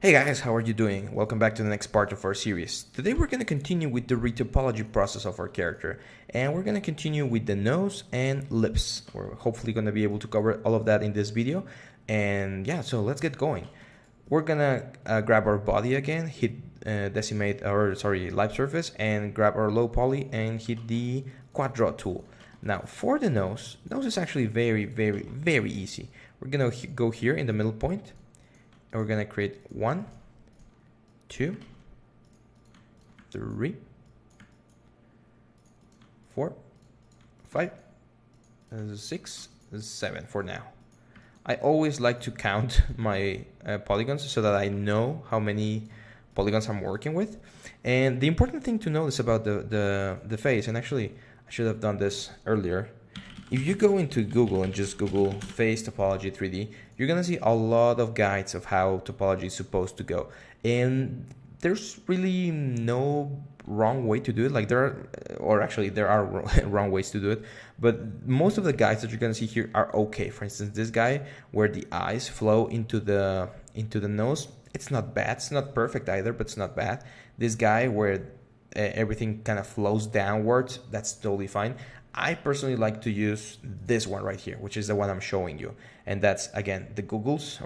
Hey guys, how are you doing? Welcome back to the next part of our series. Today we're going to continue with the retopology process of our character, and we're going to continue with the nose and lips. We're hopefully going to be able to cover all of that in this video, and yeah, so let's get going. We're going to grab our body again, hit light surface, and grab our low poly and hit the quad draw tool. Now for the nose is actually very easy. We're going to go here in the middle point, and we're gonna create 1, 2, 3, 4, 5, 6, 7 for now. I always like to count my polygons so that I know how many polygons I'm working with. And the important thing to notice about the face, and actually I should have done this earlier. If you go into Google and just Google face topology 3D, you're gonna see a lot of guides of how topology is supposed to go. And there's really no wrong way to do it. Like there are wrong ways to do it, but most of the guides that you're gonna see here are okay. For instance, this guy where the eyes flow into the nose, it's not bad. It's not perfect either, but it's not bad. This guy where everything kind of flows downwards, that's totally fine. I personally like to use this one right here, which is the one I'm showing you. And that's, again, the goggles,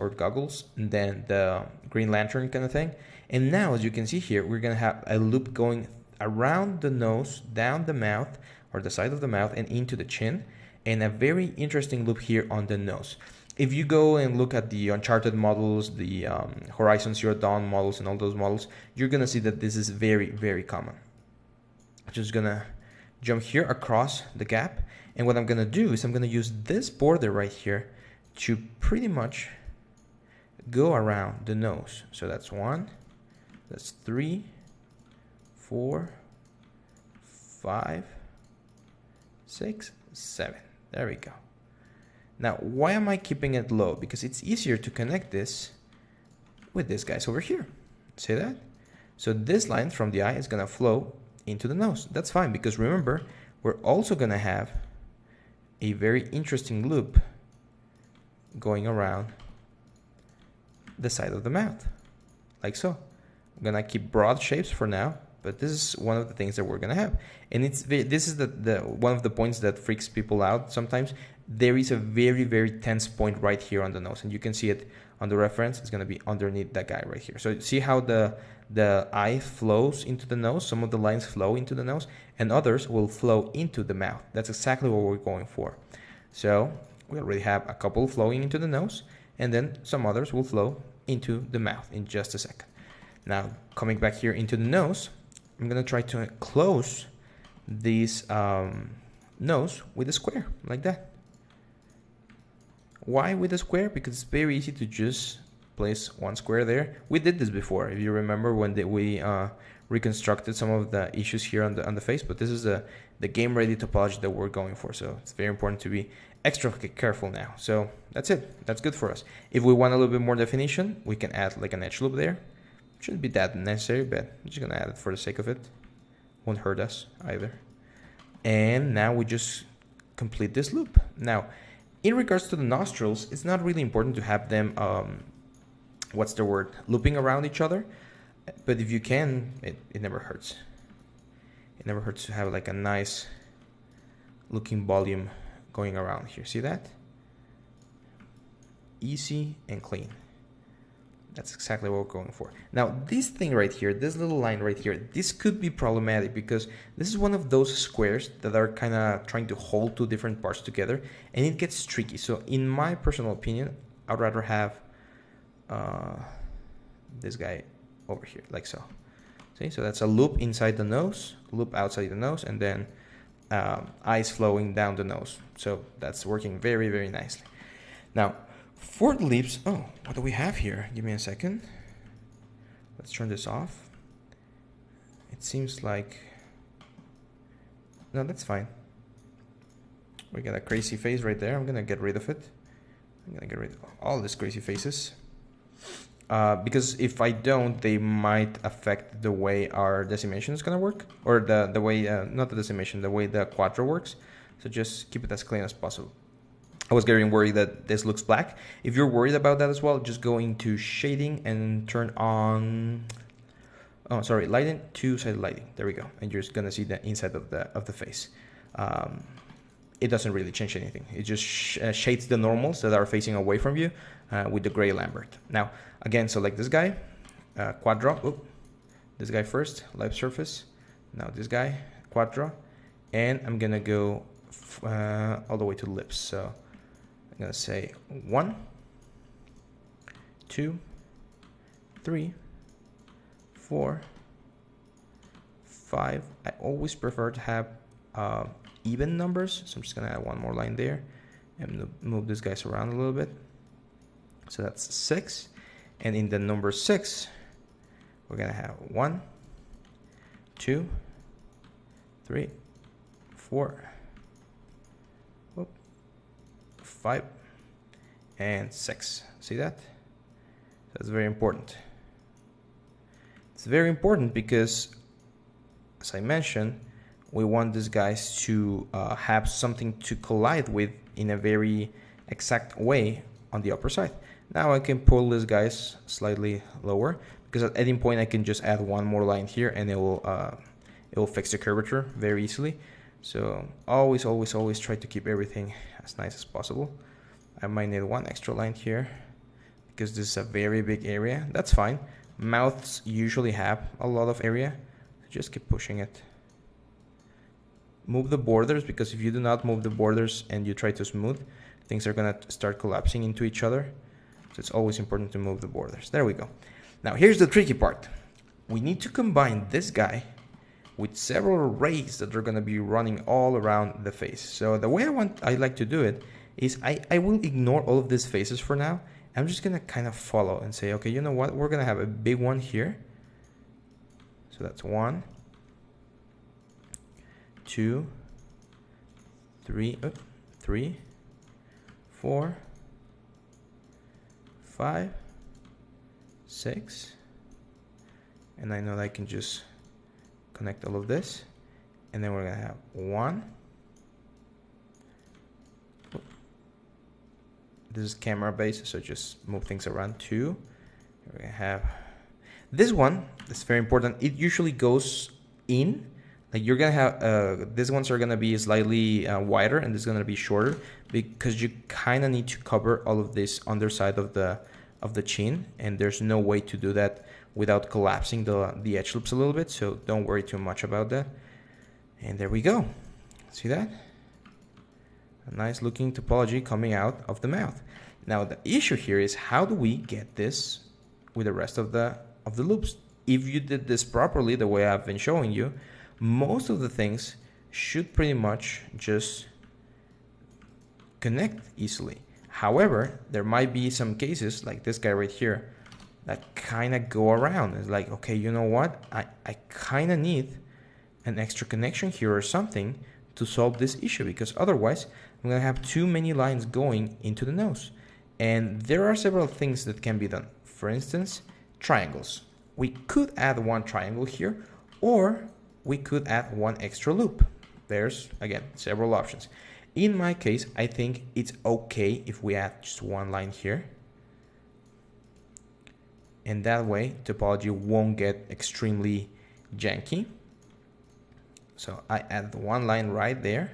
and then the Green Lantern kind of thing. And now, as you can see here, we're going to have a loop going around the nose, down the mouth, or the side of the mouth, and into the chin. And a very interesting loop here on the nose. If you go and look at the Uncharted models, the Horizon Zero Dawn models, and all those models, you're going to see that this is very common. I'm just going to jump here across the gap, and what I'm gonna do is I'm gonna use this border right here to pretty much go around the nose. So that's 1, that's 3, 4, 5, 6, 7. There we go. Now, why am I keeping it low? Because it's easier to connect this with this guys over here. See that? So this line from the eye is gonna flow into the nose. That's fine, because remember, we're also gonna have a very interesting loop going around the side of the mouth, like so. I'm gonna keep broad shapes for now, but this is one of the things that we're gonna have. And this is the one of the points that freaks people out sometimes. There is a very tense point right here on the nose, and you can see it on the reference. It's gonna be underneath that guy right here. So see how the eye flows into the nose. Some of the lines flow into the nose, and others will flow into the mouth. That's exactly what we're going for. So we already have a couple flowing into the nose, and then some others will flow into the mouth in just a second. Now, coming back here into the nose, I'm gonna try to close this nose with a square, like that. Why with a square? Because it's very easy to just place one square there. We did this before, if you remember, when we reconstructed some of the issues here on the face, but this is the game ready topology that we're going for, so it's very important to be extra careful now. So that's it. That's good for us. If we want a little bit more definition, we can add like an edge loop there. Shouldn't be that necessary, but I'm just gonna add it for the sake of it. Won't hurt us either. And now we just complete this loop. Now, in regards to the nostrils, it's not really important to have them looping around each other, but if you can, it never hurts. It never hurts to have like a nice looking volume going around here. See that? Easy and clean. That's exactly what we're going for. Now, this thing right here, this little line right here, this could be problematic because this is one of those squares that are kind of trying to hold two different parts together, and it gets tricky. So in my personal opinion, I'd rather have this guy over here, like so. See, so that's a loop inside the nose, loop outside the nose, and then eyes flowing down the nose. So that's working very nicely. Now, for the lips, oh, what do we have here? Give me a second. Let's turn this off. It seems like, no, that's fine. We got a crazy face right there. I'm gonna get rid of it. I'm gonna get rid of all these crazy faces. Because if I don't, they might affect the way our decimation is gonna work, or the way, not the decimation, the way the quadro works. So just keep it as clean as possible. I was getting worried that this looks black. If you're worried about that as well, just go into shading and turn on, oh, sorry, lighting, two-sided lighting. There we go. And you're just gonna see the inside of the face. It doesn't really change anything. It just shades the normals that are facing away from you with the gray Lambert. Now, again, select this guy, Quadro. This guy first, live surface. Now this guy, Quadro. And I'm gonna go all the way to lips. So I'm gonna say 1, 2, 3, 4, 5. I always prefer to have even numbers, so I'm just gonna add one more line there and move these guys around a little bit. So that's 6, and in the number 6 we're gonna have 1, 2, 3, 4, 5, and 6. See that? That's very important. It's very important because, as I mentioned, we want these guys to have something to collide with in a very exact way on the upper side. Now I can pull these guys slightly lower because at any point I can just add one more line here and it will fix the curvature very easily. So always try to keep everything as nice as possible. I might need one extra line here because this is a very big area. That's fine. Mouths usually have a lot of area. So just keep pushing it. Move the borders, because if you do not move the borders and you try to smooth, things are gonna start collapsing into each other. So it's always important to move the borders. There we go. Now here's the tricky part. We need to combine this guy with several rays that are gonna be running all around the face. So the way I like to do it is I will ignore all of these faces for now. I'm just gonna kind of follow and say, okay, you know what? We're gonna have a big one here. So that's 1, 2, 3, 3, 4, 5, 6, and I know that I can just connect all of this, and then we're gonna have 1. This is camera based, so just move things around. 2. We're gonna have this one. It's very important. It usually goes in. Like you're gonna have these ones are gonna be slightly wider, and this is gonna be shorter because you kind of need to cover all of this underside of the chin, and there's no way to do that without collapsing the edge loops a little bit. So don't worry too much about that. And there we go. See that? A nice looking topology coming out of the mouth. Now the issue here is, how do we get this with the rest of the loops? If you did this properly, the way I've been showing you, most of the things should pretty much just connect easily. However, there might be some cases like this guy right here that kind of go around. It's like, okay, you know what? I kind of need an extra connection here or something to solve this issue, because otherwise I'm going to have too many lines going into the nose. And there are several things that can be done. For instance, triangles. We could add one triangle here, or we could add one extra loop. There's, again, several options. In my case, I think it's okay if we add just one line here. And that way, topology won't get extremely janky. So I add one line right there.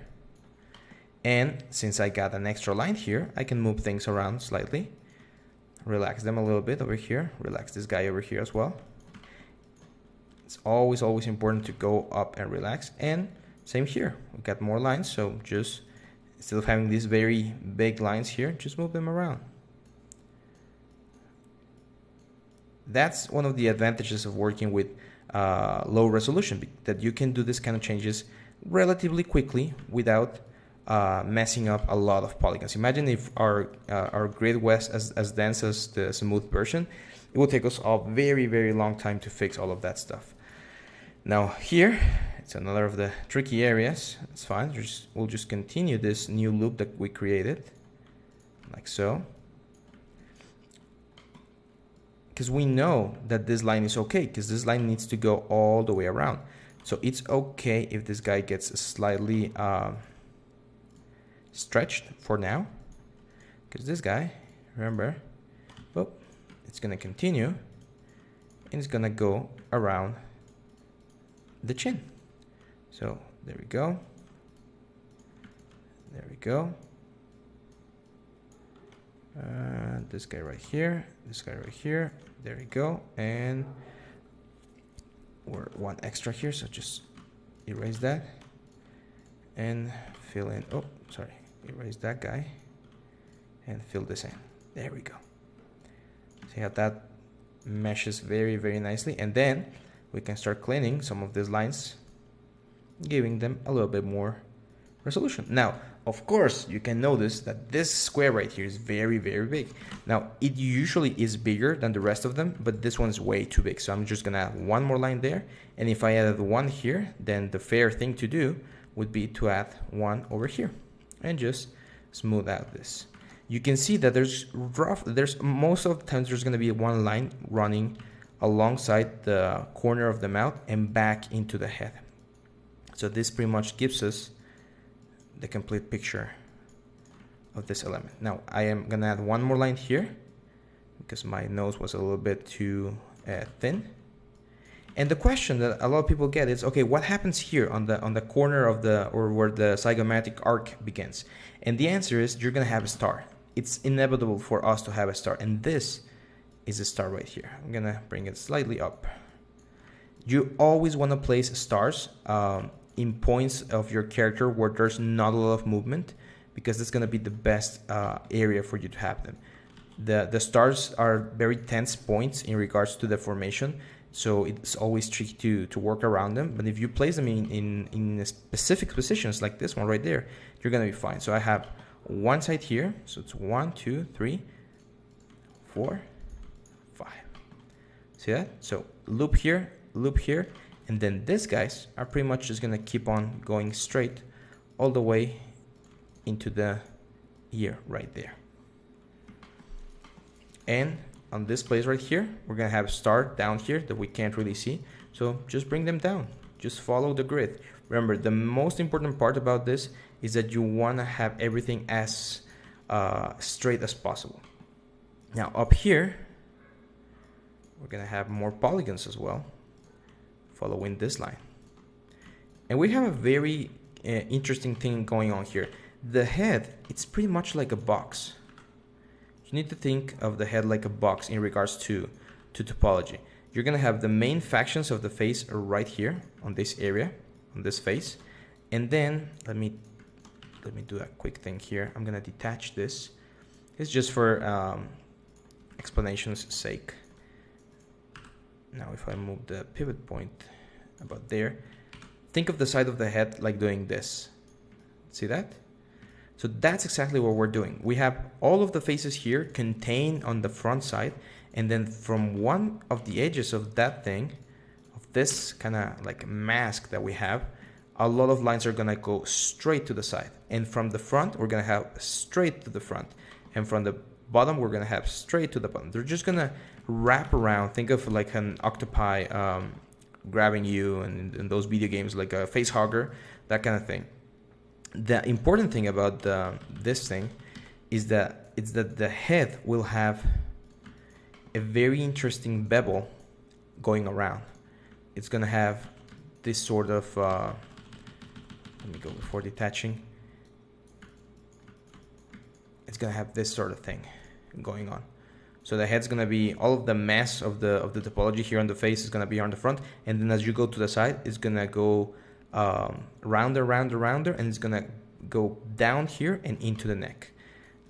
And since I got an extra line here, I can move things around slightly. Relax them a little bit over here. Relax this guy over here as well. It's always important to go up and relax. And same here. We got more lines, so just instead of having these very big lines here, just move them around. That's one of the advantages of working with low resolution, that you can do this kind of changes relatively quickly without messing up a lot of polygons. Imagine if our grid was as dense as the smooth version. It will take us a very long time to fix all of that stuff. Now here, it's another of the tricky areas. It's fine. We'll just continue this new loop that we created, like so. Because we know that this line is okay, because this line needs to go all the way around. So it's okay if this guy gets slightly stretched for now. Because this guy, remember, well, it's gonna continue and it's gonna go around the chin. So there we go. There we go. This guy right here, this guy right here. There we go. And we're one extra here, so just erase that and fill in. Oh, sorry, erase that guy and fill this in. There we go. See how that meshes very, very nicely. And then we can start cleaning some of these lines, giving them a little bit more resolution. Now, of course, you can notice that this square right here is very, very big. Now, it usually is bigger than the rest of them, but this one's way too big. So I'm just gonna add one more line there. And if I added one here, then the fair thing to do would be to add one over here and just smooth out this. You can see that there's most of the times there's gonna be one line running alongside the corner of the mouth and back into the head. So this pretty much gives us the complete picture of this element. Now I am gonna add one more line here because my nose was a little bit too thin. And the question that a lot of people get is, okay, what happens here on the corner of or where the zygomatic arc begins? And the answer is you're gonna have a star. It's inevitable for us to have a star, and this is a star right here. I'm gonna bring it slightly up. You always want to place stars in points of your character where there's not a lot of movement, because it's going to be the best area for you to have them. The stars are very tense points in regards to the formation, so it's always tricky to work around them. But if you place them in specific positions like this one right there, you're going to be fine. So I have one side here, so it's 1, 2, 3, 4, 5. See that? So loop here, and then these guys are pretty much just gonna keep on going straight all the way into the ear right there. And on this place right here, we're gonna have a star down here that we can't really see. So just bring them down, just follow the grid. Remember, the most important part about this is that you wanna have everything as straight as possible. Now up here, we're gonna have more polygons as well, following this line. And we have a very interesting thing going on here. The head, it's pretty much like a box. You need to think of the head like a box in regards to topology. You're gonna have the main factions of the face right here on this area, on this face. And then let me do a quick thing here. I'm gonna detach this. It's just for explanation's sake. Now if I move the pivot point about there, think of the side of the head like doing this. See that? So that's exactly what we're doing. We have all of the faces here contained on the front side, and then from one of the edges of that thing, of this kind of like mask that we have, a lot of lines are gonna go straight to the side. And from the front, we're gonna have straight to the front. And from the bottom, we're gonna have straight to the bottom. They're just gonna wrap around. Think of like an octopi grabbing you, and in those video games like a face hugger, that kind of thing. The important thing about this thing is that the head will have a very interesting bevel going around. It's gonna have this sort of let me go before detaching. It's gonna have this sort of thing going on. So the head's gonna be, all of the mass of the topology here on the face is gonna be on the front, and then as you go to the side, it's gonna go rounder, and it's gonna go down here and into the neck.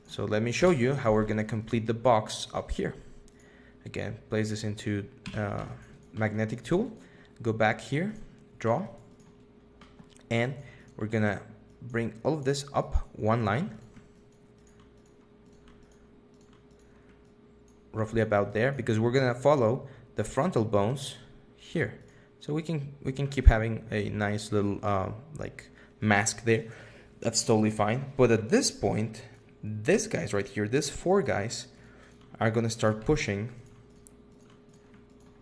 So let me show you how we're gonna complete the box up here. Again, place this into magnetic tool, go back here, draw, and we're gonna bring all of this up one line, roughly about there, because we're gonna follow the frontal bones here. So we can keep having a nice little like mask there. That's totally fine. But at this point, these guys right here, these four guys, are gonna start pushing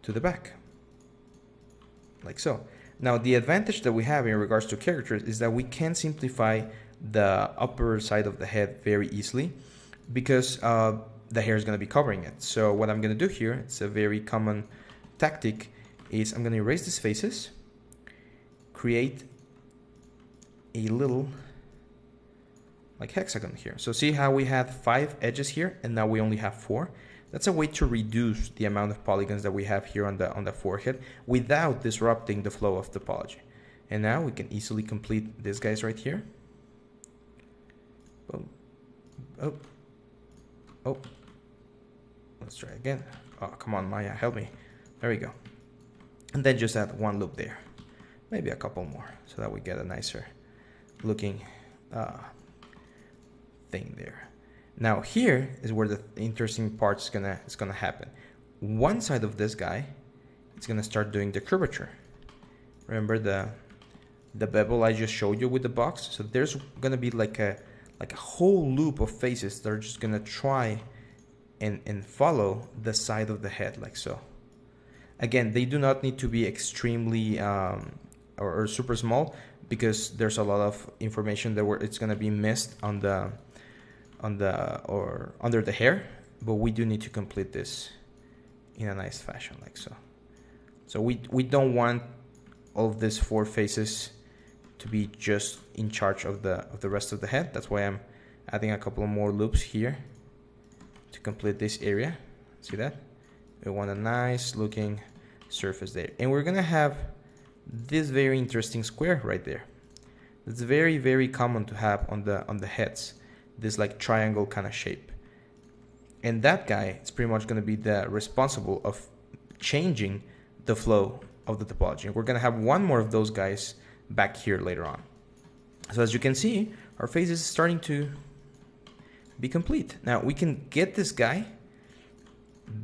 to the back, like so. Now the advantage that we have in regards to characters is that we can simplify the upper side of the head very easily. because the hair is going to be covering it. So what I'm going to do here, it's a very common tactic, is I'm going to erase these faces, create a little like hexagon here. So see how we had 5 edges here and now we only have 4? That's a way to reduce the amount of polygons that we have here on the forehead without disrupting the flow of topology. And now we can easily complete these guys right here. Boom. Oh. Oh. Let's try again. Oh, come on, Maya, help me. There we go. And then just add 1 loop there. Maybe a couple more so that we get a nicer looking thing there. Now here is where the interesting part is gonna happen. One side of this guy, it's gonna start doing the curvature. Remember the bevel I just showed you with the box? So there's gonna be like a whole loop of faces that are just gonna try and follow the side of the head like so. Again, they do not need to be extremely or super small, because there's a lot of information that it's gonna be missed on the or under the hair, but we do need to complete this in a nice fashion like so. So we don't want all of these 4 faces to be just in charge of the rest of the head. That's why I'm adding a couple more loops here to complete this area. See that? We want a nice looking surface there, and we're gonna have this very interesting square right there. It's very, very common to have on the heads, this like triangle kind of shape. And that guy is pretty much going to be the responsible of changing the flow of the topology. We're going to have 1 more of those guys back here later on. So as you can see, our face is starting to be complete. Now we can get this guy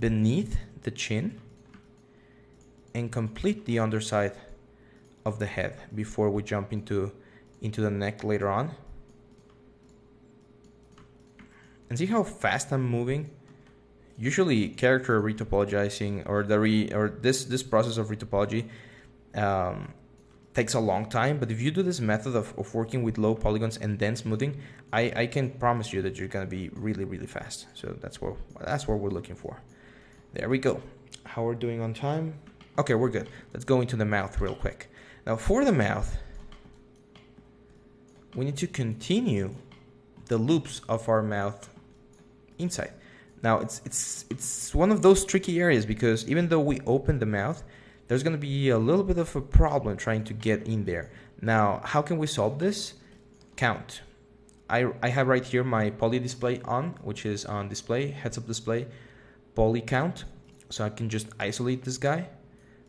beneath the chin and complete the underside of the head before we jump into the neck later on. And see how fast I'm moving? Usually character retopologizing or this process of retopology takes a long time, but if you do this method of working with low polygons and then smoothing, I can promise you that you're gonna be really, really fast. So that's what we're looking for. There we go. How we're doing on time? Okay, we're good. Let's go into the mouth real quick. Now for the mouth, we need to continue the loops of our mouth inside. Now it's one of those tricky areas, because even though we open the mouth, there's going to be a little bit of a problem trying to get in there. Now, how can we solve this? Count. I have right here my poly display on, which is on display, heads up display, poly count. So I can just isolate this guy,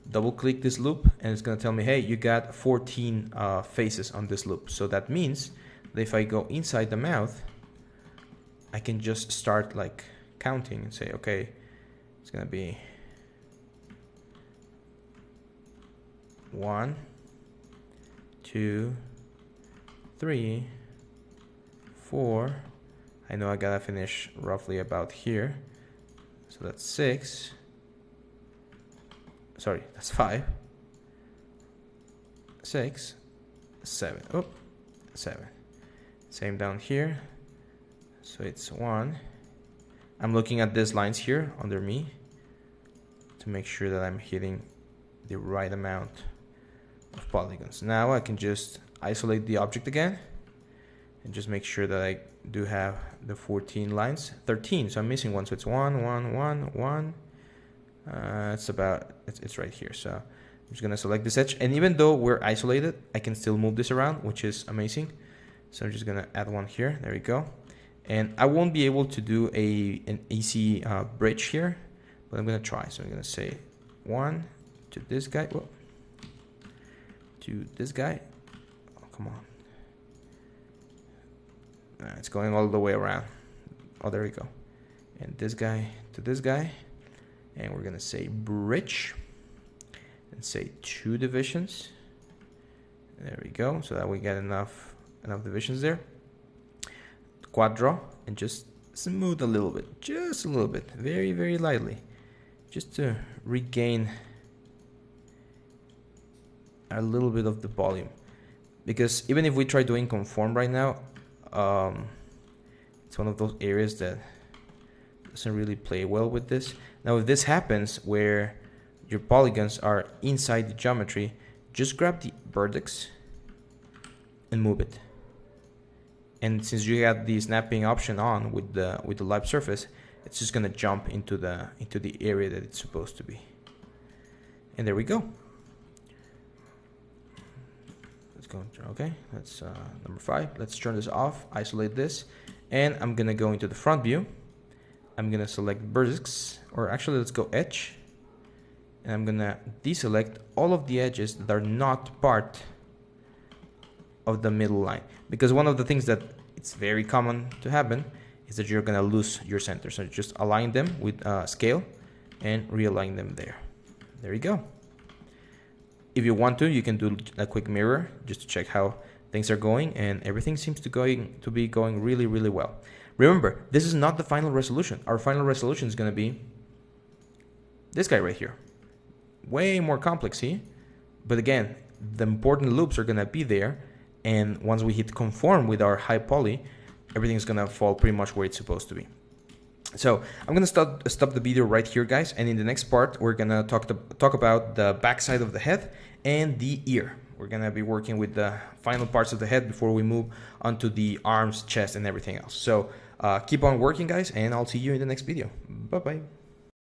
double click this loop, and it's going to tell me, hey, you got 14 faces on this loop. So that means that if I go inside the mouth, I can just start like counting and say, okay, it's going to be 1, 2, 3, 4. I know I gotta finish roughly about here. So that's 6. Sorry, that's 5. 6, 7. Oh, 7. Same down here. So it's 1. I'm looking at these lines here under me to make sure that I'm hitting the right amount of polygons. Now I can just isolate the object again and just make sure that I do have the 14 lines. 13, so I'm missing one, so it's 1, 1, 1, 1. It's right here. So I'm just gonna select this edge, and even though we're isolated, I can still move this around, which is amazing. So I'm just gonna add one here. There we go. And I won't be able to do an easy bridge here, but I'm gonna try. So I'm gonna say 1 to this guy. Whoa. To this guy. Oh, come on. It's going all the way around. Oh, there we go. And this guy to this guy. And we're gonna say bridge. And say 2 divisions. There we go. So that we get enough divisions there. Quad draw and just smooth a little bit. Just a little bit. Very, very lightly. Just to regain a little bit of the volume, because even if we try doing conform right now, It's one of those areas that doesn't really play well with this. Now, if this happens where your polygons are inside the geometry, just grab the vertex and move it. And since you have the snapping option on with the live surface, it's just gonna jump into the area that it's supposed to be. And there we go. Let's go. Okay, that's number 5. Let's turn this off. Isolate this, and I'm gonna go into the front view. I'm gonna select vertex, or actually let's go edge, and I'm gonna deselect all of the edges that are not part of the middle line, because one of the things that it's very common to happen is that you're gonna lose your center. So just align them with scale and realign them there. There you go. If you want to, you can do a quick mirror just to check how things are going, and everything seems to be going really, really well. Remember, this is not the final resolution. Our final resolution is gonna be this guy right here. Way more complex, see? But again, the important loops are gonna be there, and once we hit conform with our high poly, everything's gonna fall pretty much where it's supposed to be. So I'm gonna stop the video right here, guys, and in the next part we're gonna talk about the backside of the head and the ear. We're gonna be working with the final parts of the head before we move onto the arms, chest, and everything else. So keep on working, guys, and I'll see you in the next video. Bye bye.